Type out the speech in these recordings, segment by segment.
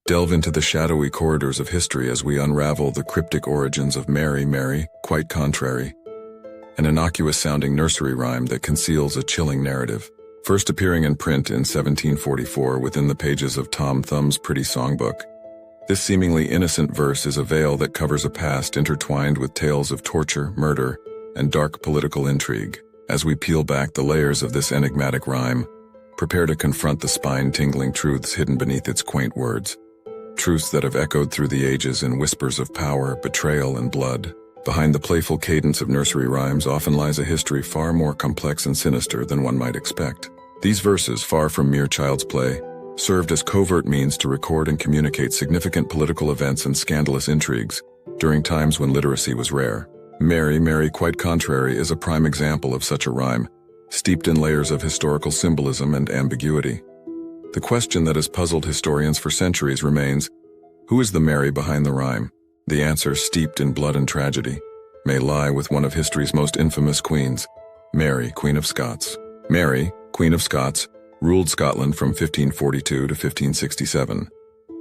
Delve into the shadowy corridors of history as we unravel the cryptic origins of Mary, quite contrary, an innocuous-sounding nursery rhyme that conceals a chilling narrative. First appearing in print in 1744 within the pages of Tom Thumb's Pretty Songbook, this seemingly innocent verse is a veil that covers a past intertwined with tales of torture, murder, and dark political intrigue. As we peel back the layers of this enigmatic rhyme, prepare to confront the spine-tingling truths hidden beneath its quaint words. Truths that have echoed through the ages in whispers of power, betrayal, and blood. Behind the playful cadence of nursery rhymes often lies a history far more complex and sinister than one might expect. These verses, far from mere child's play, served as covert means to record and communicate significant political events and scandalous intrigues during times when literacy was rare. Mary, quite contrary is a prime example of such a rhyme, steeped in layers of historical symbolism and ambiguity. The question that has puzzled historians for centuries remains, who is the Mary behind the rhyme? The answer, steeped in blood and tragedy, may lie with one of history's most infamous queens, Mary, Queen of Scots. Mary, Queen of Scots, ruled Scotland from 1542 to 1567,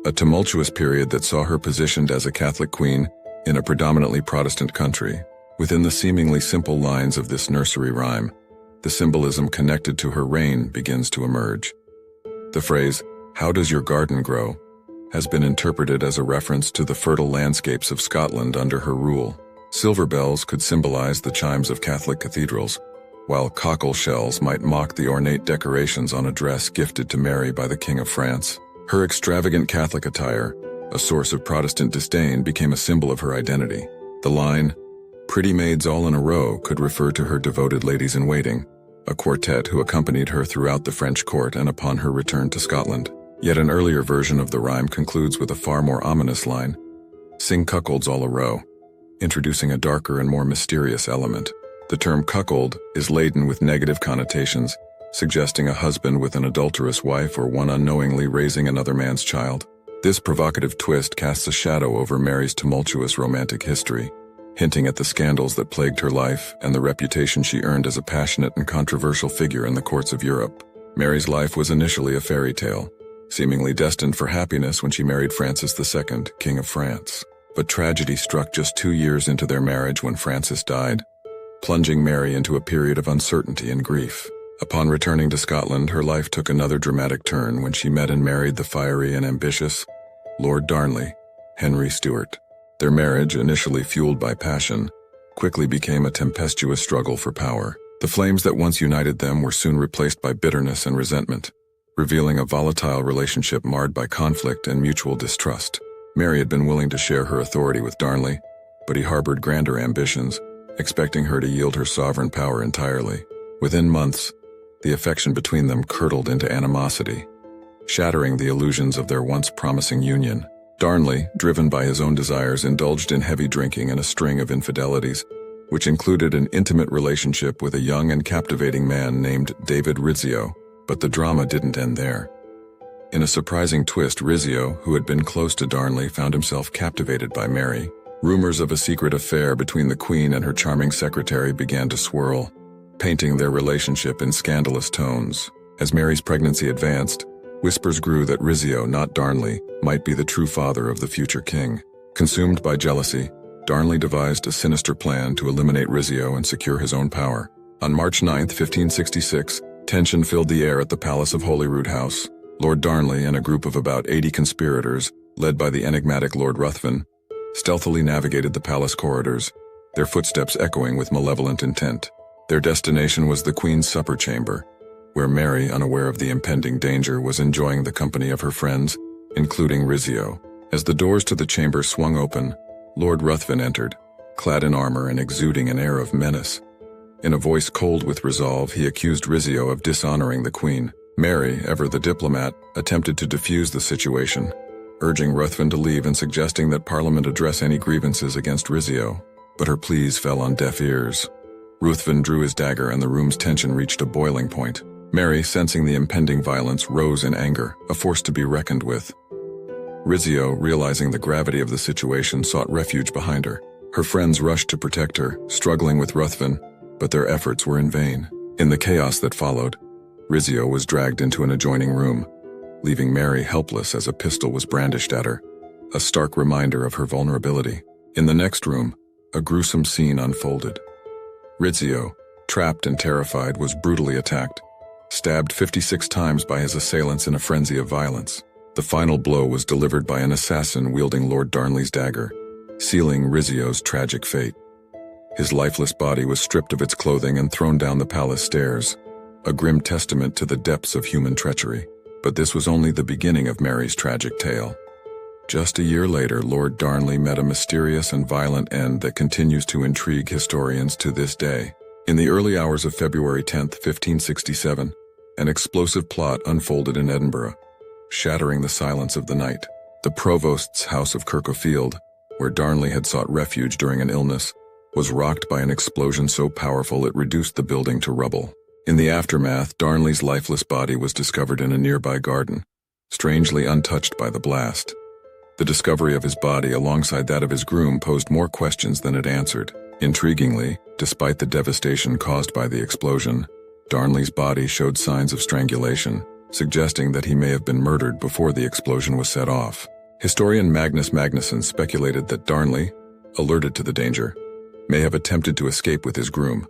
a tumultuous period that saw her positioned as a Catholic queen in a predominantly Protestant country. Within the seemingly simple lines of this nursery rhyme, the symbolism connected to her reign begins to emerge. The phrase, "How does your garden grow?" has been interpreted as a reference to the fertile landscapes of Scotland under her rule. Silver bells could symbolize the chimes of Catholic cathedrals, while cockle shells might mock the ornate decorations on a dress gifted to Mary by the King of France. Her extravagant Catholic attire, a source of Protestant disdain, became a symbol of her identity. The line, "Pretty maids all in a row," could refer to her devoted ladies-in-waiting, a quartet who accompanied her throughout the French court and upon her return to Scotland. Yet an earlier version of the rhyme concludes with a far more ominous line, "Sing cuckolds all a row," introducing a darker and more mysterious element. The term cuckold is laden with negative connotations, suggesting a husband with an adulterous wife or one unknowingly raising another man's child. This provocative twist casts a shadow over Mary's tumultuous romantic history, hinting at the scandals that plagued her life and the reputation she earned as a passionate and controversial figure in the courts of Europe. Mary's life was initially a fairy tale, seemingly destined for happiness when she married Francis II, King of France. But tragedy struck just 2 years into their marriage when Francis died, plunging Mary into a period of uncertainty and grief. Upon returning to Scotland, her life took another dramatic turn when she met and married the fiery and ambitious Lord Darnley, Henry Stuart. Their marriage, initially fueled by passion, quickly became a tempestuous struggle for power. The flames that once united them were soon replaced by bitterness and resentment, revealing a volatile relationship marred by conflict and mutual distrust. Mary had been willing to share her authority with Darnley, but he harbored grander ambitions, expecting her to yield her sovereign power entirely. Within months, the affection between them curdled into animosity, shattering the illusions of their once promising union. Darnley, driven by his own desires, indulged in heavy drinking and a string of infidelities, which included an intimate relationship with a young and captivating man named David Rizzio. But the drama didn't end there. In a surprising twist, Rizzio, who had been close to Darnley, found himself captivated by Mary. Rumors of a secret affair between the Queen and her charming secretary began to swirl, painting their relationship in scandalous tones. As Mary's pregnancy advanced, whispers grew that Rizzio, not Darnley, might be the true father of the future king. Consumed by jealousy, Darnley devised a sinister plan to eliminate Rizzio and secure his own power. On March 9, 1566, tension filled the air at the Palace of Holyrood House. Lord Darnley and a group of about 80 conspirators, led by the enigmatic Lord Ruthven, stealthily navigated the palace corridors, their footsteps echoing with malevolent intent. Their destination was the Queen's supper chamber, where Mary, unaware of the impending danger, was enjoying the company of her friends, including Rizzio. As the doors to the chamber swung open, Lord Ruthven entered, clad in armor and exuding an air of menace. In a voice cold with resolve, he accused Rizzio of dishonoring the Queen. Mary, ever the diplomat, attempted to defuse the situation, urging Ruthven to leave and suggesting that Parliament address any grievances against Rizzio. But her pleas fell on deaf ears. Ruthven drew his dagger and the room's tension reached a boiling point. Mary, sensing the impending violence, rose in anger, a force to be reckoned with. Rizzio, realizing the gravity of the situation, sought refuge behind her. Her friends rushed to protect her, struggling with Ruthven, but their efforts were in vain. In the chaos that followed, Rizzio was dragged into an adjoining room, leaving Mary helpless as a pistol was brandished at her, a stark reminder of her vulnerability. In the next room, a gruesome scene unfolded. Rizzio, trapped and terrified, was brutally attacked, stabbed 56 times by his assailants in a frenzy of violence. The final blow was delivered by an assassin wielding Lord Darnley's dagger, sealing Rizzio's tragic fate. His lifeless body was stripped of its clothing and thrown down the palace stairs, a grim testament to the depths of human treachery. But this was only the beginning of Mary's tragic tale. Just a year later, Lord Darnley met a mysterious and violent end that continues to intrigue historians to this day. In the early hours of February 10, 1567, an explosive plot unfolded in Edinburgh, shattering the silence of the night. The provost's house of Kirklefield, where Darnley had sought refuge during an illness, was rocked by an explosion so powerful it reduced the building to rubble. In the aftermath, Darnley's lifeless body was discovered in a nearby garden, strangely untouched by the blast. The discovery of his body alongside that of his groom posed more questions than it answered. Intriguingly, despite the devastation caused by the explosion, Darnley's body showed signs of strangulation, suggesting that he may have been murdered before the explosion was set off. Historian Magnus Magnusson speculated that Darnley, alerted to the danger, may have attempted to escape with his groom,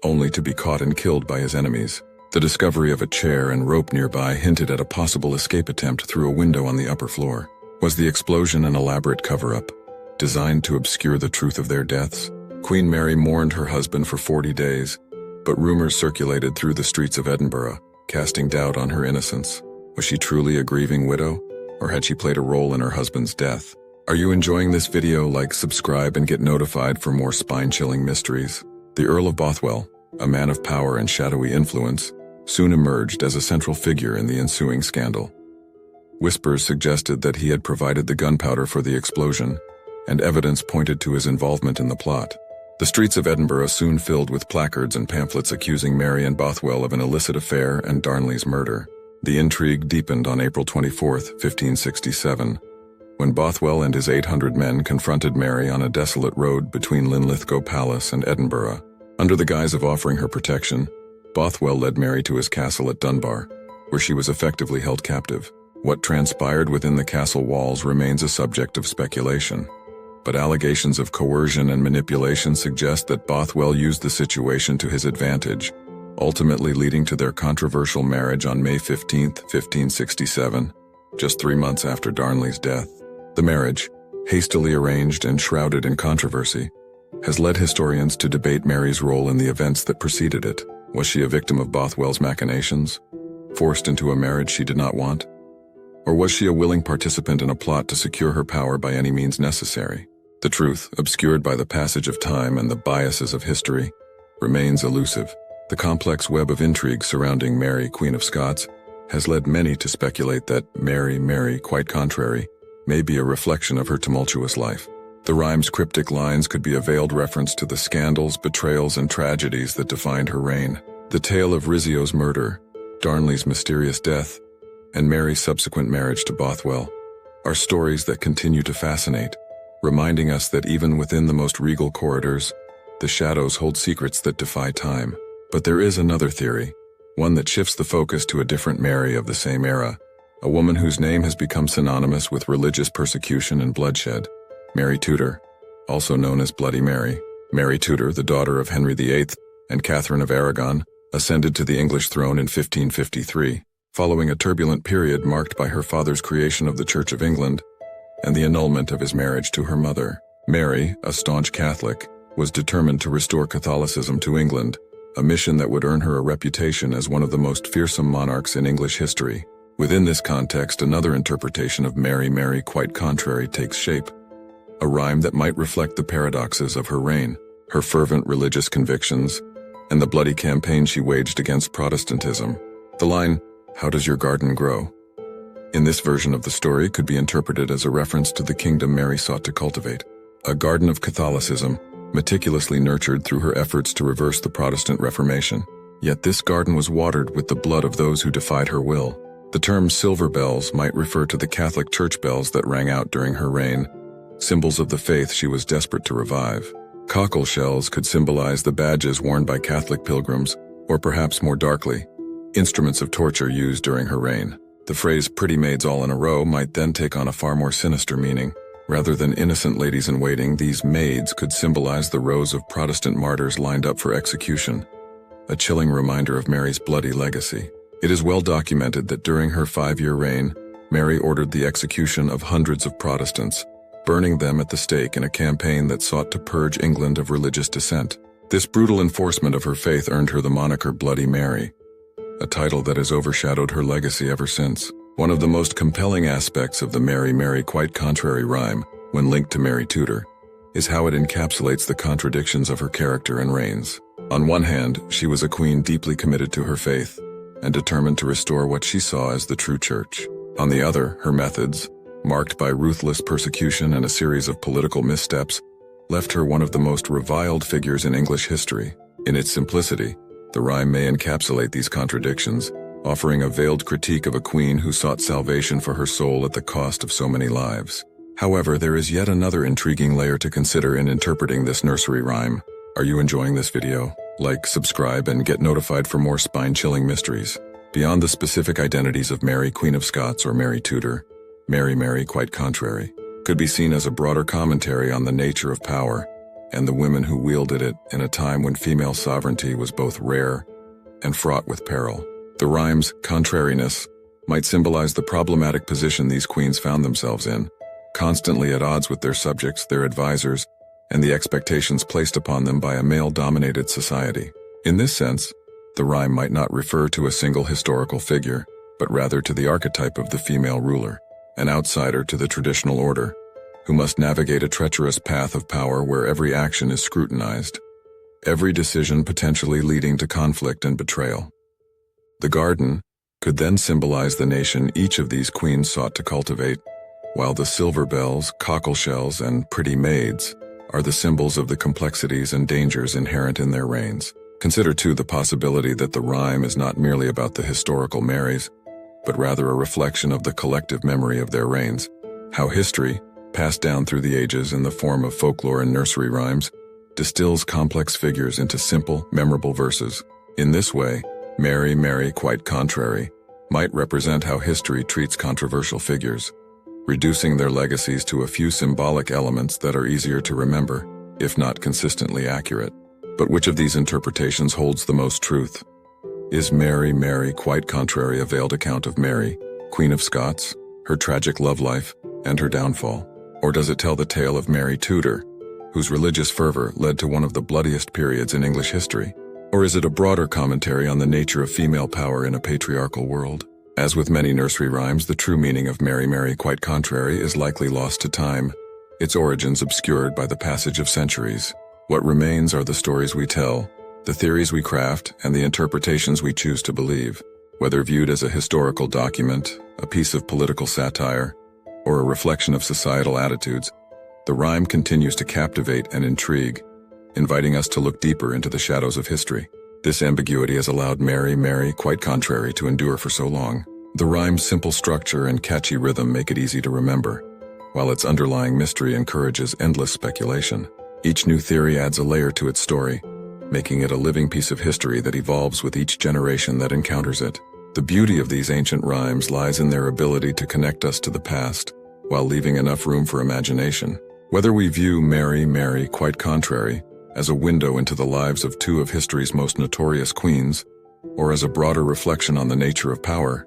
only to be caught and killed by his enemies. The discovery of a chair and rope nearby hinted at a possible escape attempt through a window on the upper floor. Was the explosion an elaborate cover-up, designed to obscure the truth of their deaths? Queen Mary mourned her husband for 40 days, but rumors circulated through the streets of Edinburgh, casting doubt on her innocence. Was she truly a grieving widow, or had she played a role in her husband's death? Are you enjoying this video? Like, subscribe, and get notified for more spine-chilling mysteries. The Earl of Bothwell, a man of power and shadowy influence, soon emerged as a central figure in the ensuing scandal. Whispers suggested that he had provided the gunpowder for the explosion, and evidence pointed to his involvement in the plot. The streets of Edinburgh soon filled with placards and pamphlets accusing Mary and Bothwell of an illicit affair and Darnley's murder. The intrigue deepened on April 24, 1567, when Bothwell and his 800 men confronted Mary on a desolate road between Linlithgow Palace and Edinburgh. Under the guise of offering her protection, Bothwell led Mary to his castle at Dunbar, where she was effectively held captive. What transpired within the castle walls remains a subject of speculation, but allegations of coercion and manipulation suggest that Bothwell used the situation to his advantage, ultimately leading to their controversial marriage on May 15, 1567, just 3 months after Darnley's death. The marriage, hastily arranged and shrouded in controversy, has led historians to debate Mary's role in the events that preceded it. Was she a victim of Bothwell's machinations, forced into a marriage she did not want? Or was she a willing participant in a plot to secure her power by any means necessary? The truth, obscured by the passage of time and the biases of history, remains elusive. The complex web of intrigue surrounding Mary, Queen of Scots, has led many to speculate that Mary, quite contrary, may be a reflection of her tumultuous life. The rhyme's cryptic lines could be a veiled reference to the scandals, betrayals, and tragedies that defined her reign. The tale of Rizzio's murder, Darnley's mysterious death, and Mary's subsequent marriage to Bothwell are stories that continue to fascinate, reminding us that even within the most regal corridors, the shadows hold secrets that defy time. But there is another theory, one that shifts the focus to a different Mary of the same era, a woman whose name has become synonymous with religious persecution and bloodshed. Mary Tudor, also known as Bloody Mary. Mary Tudor, the daughter of Henry VIII and Catherine of Aragon, ascended to the English throne in 1553, following a turbulent period marked by her father's creation of the Church of England and the annulment of his marriage to her mother. Mary, a staunch Catholic, was determined to restore Catholicism to England, a mission that would earn her a reputation as one of the most fearsome monarchs in English history. Within this context, another interpretation of Mary, quite contrary, takes shape, a rhyme that might reflect the paradoxes of her reign, her fervent religious convictions, and the bloody campaign she waged against Protestantism. The line, "How does your garden grow?" in this version of the story could be interpreted as a reference to the kingdom Mary sought to cultivate, a garden of Catholicism, meticulously nurtured through her efforts to reverse the Protestant Reformation. Yet this garden was watered with the blood of those who defied her will. The term silver bells might refer to the Catholic church bells that rang out during her reign, symbols of the faith she was desperate to revive. Cockle shells could symbolize the badges worn by Catholic pilgrims, or perhaps more darkly, instruments of torture used during her reign. The phrase "pretty maids all in a row" might then take on a far more sinister meaning. Rather than innocent ladies-in-waiting, these maids could symbolize the rows of Protestant martyrs lined up for execution, a chilling reminder of Mary's bloody legacy. It is well documented that during her 5-year reign, Mary ordered the execution of hundreds of Protestants, burning them at the stake in a campaign that sought to purge England of religious dissent. This brutal enforcement of her faith earned her the moniker Bloody Mary, a title that has overshadowed her legacy ever since. One of the most compelling aspects of the Mary, Mary, quite contrary rhyme, when linked to Mary Tudor, is how it encapsulates the contradictions of her character and reigns. On one hand, she was a queen deeply committed to her faith and determined to restore what she saw as the true church. On the other, her methods, marked by ruthless persecution and a series of political missteps, left her one of the most reviled figures in English history. In its simplicity, the rhyme may encapsulate these contradictions, offering a veiled critique of a queen who sought salvation for her soul at the cost of so many lives. However, there is yet another intriguing layer to consider in interpreting this nursery rhyme. Are you enjoying this video? Like, subscribe, and get notified for more spine-chilling mysteries. Beyond the specific identities of Mary, Queen of Scots, or Mary Tudor, Mary, Mary, quite contrary, could be seen as a broader commentary on the nature of power and the women who wielded it in a time when female sovereignty was both rare and fraught with peril. The rhyme's contrariness might symbolize the problematic position these queens found themselves in, constantly at odds with their subjects, their advisors, and the expectations placed upon them by a male-dominated society. In this sense, the rhyme might not refer to a single historical figure, but rather to the archetype of the female ruler, an outsider to the traditional order, who must navigate a treacherous path of power where every action is scrutinized, every decision potentially leading to conflict and betrayal. The garden could then symbolize the nation each of these queens sought to cultivate, while the silver bells, cockle shells, and pretty maids are the symbols of the complexities and dangers inherent in their reigns. Consider too the possibility that the rhyme is not merely about the historical Marys, but rather a reflection of the collective memory of their reigns, how history, passed down through the ages in the form of folklore and nursery rhymes, distills complex figures into simple, memorable verses. In this way, Mary, Mary, quite contrary, might represent how history treats controversial figures, reducing their legacies to a few symbolic elements that are easier to remember, if not consistently accurate. But which of these interpretations holds the most truth? Is Mary, Mary, quite contrary a veiled account of Mary, Queen of Scots, her tragic love life, and her downfall? Or does it tell the tale of Mary Tudor, whose religious fervor led to one of the bloodiest periods in English history? Or is it a broader commentary on the nature of female power in a patriarchal world? As with many nursery rhymes, the true meaning of Mary, Mary, quite contrary is likely lost to time, its origins obscured by the passage of centuries. What remains are the stories we tell, the theories we craft, and the interpretations we choose to believe. Whether viewed as a historical document, a piece of political satire, or a reflection of societal attitudes, the rhyme continues to captivate and intrigue, inviting us to look deeper into the shadows of history. This ambiguity has allowed Mary, Mary, quite contrary to endure for so long. The rhyme's simple structure and catchy rhythm make it easy to remember, while its underlying mystery encourages endless speculation. Each new theory adds a layer to its story, making it a living piece of history that evolves with each generation that encounters it. The beauty of these ancient rhymes lies in their ability to connect us to the past, while leaving enough room for imagination. Whether we view Mary, Mary, quite contrary, as a window into the lives of two of history's most notorious queens, or as a broader reflection on the nature of power,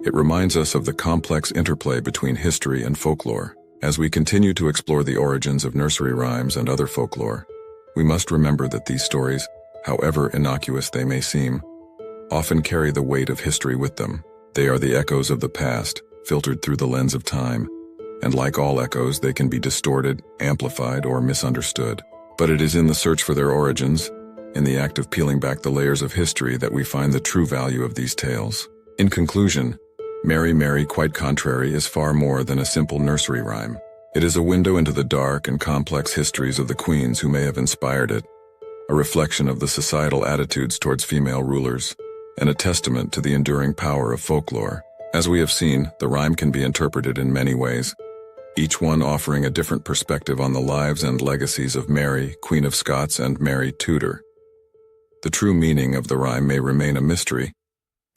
it reminds us of the complex interplay between history and folklore. As we continue to explore the origins of nursery rhymes and other folklore, we must remember that these stories, however innocuous they may seem, often carry the weight of history with them. They are the echoes of the past, filtered through the lens of time, and like all echoes, they can be distorted, amplified, or misunderstood. But it is in the search for their origins, in the act of peeling back the layers of history, that we find the true value of these tales. In conclusion, Mary, Mary, quite contrary is far more than a simple nursery rhyme. It is a window into the dark and complex histories of the queens who may have inspired it, a reflection of the societal attitudes towards female rulers, and a testament to the enduring power of folklore. As we have seen, the rhyme can be interpreted in many ways, each one offering a different perspective on the lives and legacies of Mary, Queen of Scots, and Mary Tudor. The true meaning of the rhyme may remain a mystery,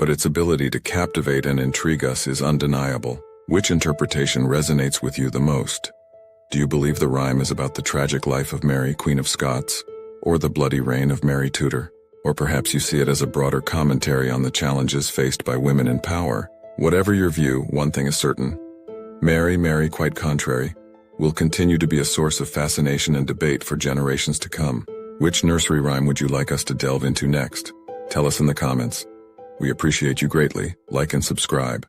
but its ability to captivate and intrigue us is undeniable. Which interpretation resonates with you the most? Do you believe the rhyme is about the tragic life of Mary, Queen of Scots, or the bloody reign of Mary Tudor? Or perhaps you see it as a broader commentary on the challenges faced by women in power? Whatever your view, one thing is certain. Mary, Mary, quite contrary, will continue to be a source of fascination and debate for generations to come. Which nursery rhyme would you like us to delve into next? Tell us in the comments. We appreciate you greatly. Like and subscribe.